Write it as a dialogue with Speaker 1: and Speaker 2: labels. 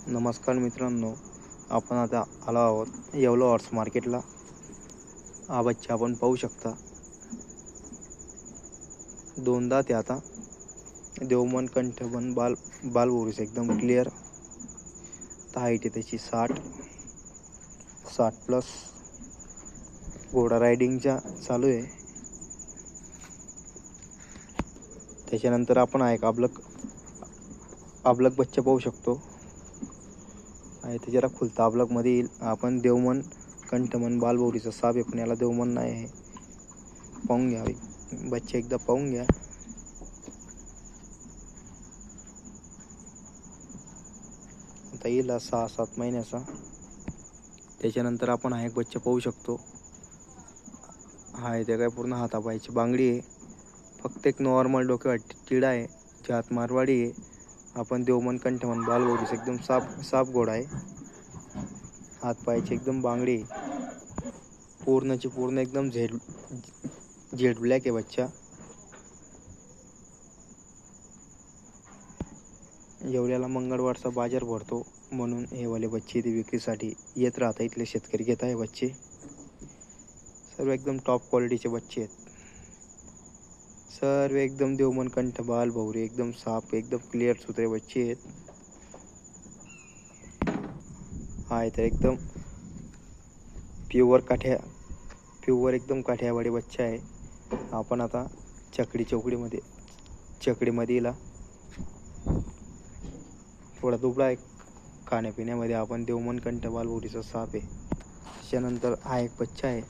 Speaker 1: नमस्कार मित्रांनो, आपण आता आलो आहोत येवला हॉर्स मार्केटला. हा बच्चा आपण पाहू शकता. दोनदा ते आता देवमन कंठबन बाल ओरीस एकदम क्लिअर. हाईट आहे त्याची 60 प्लस. घोडा रायडिंगच्या चालू आहे. त्याच्यानंतर आपण एक अबलक बच्चा पाहू शकतो. आहे ते जरा खुलता अबलक मध्ये येईल. आपण देवमन कंठमन बालभौरीचा साप आहे, पण याला देवमन नाही आहे. पाहून घ्या बच्चा, एकदा पाहून घ्या. आता येईल 6-7 महिन्याचा. त्याच्यानंतर आपण हा एक बच्चा पाहू शकतो. ते काय पूर्ण हातापायची बांगडी आहे. फक्त एक नॉर्मल डोक्यावर टिडा आहे. जात मारवाडी आहे. आपण देवमन कंठमन बालभौरीचा एकदम साफ घोडा आहे. हात पायाची एकदम बांगडी आहे. पूर्णची पूर्ण एकदम जेड ब्लॅक आहे बच्चा. येवल्याला मंगळवारचा बाजार भरतो, म्हणून हे वाले बच्चे ते विक्रीसाठी येत राहतात. इथले शेतकरी घेत आहे बच्चे. सर्व एकदम टॉप क्वालिटीचे बच्चे आहेत. सर्व एकदम देवमन कंठ बाल भौरी एकदम साफ, एकदम क्लिअर सुथरे बच्चे आहेत. तर एकदम प्युअर एकदम काठ्यावाडी बच्चा आहे. आपण आता चकडीमध्ये येला थोडा दुबळा आहे. खाण्यापिण्यामध्ये आपण देवमन कंठ बाल भौरीचा साप आहे. त्याच्यानंतर हा एक बच्चा आहे.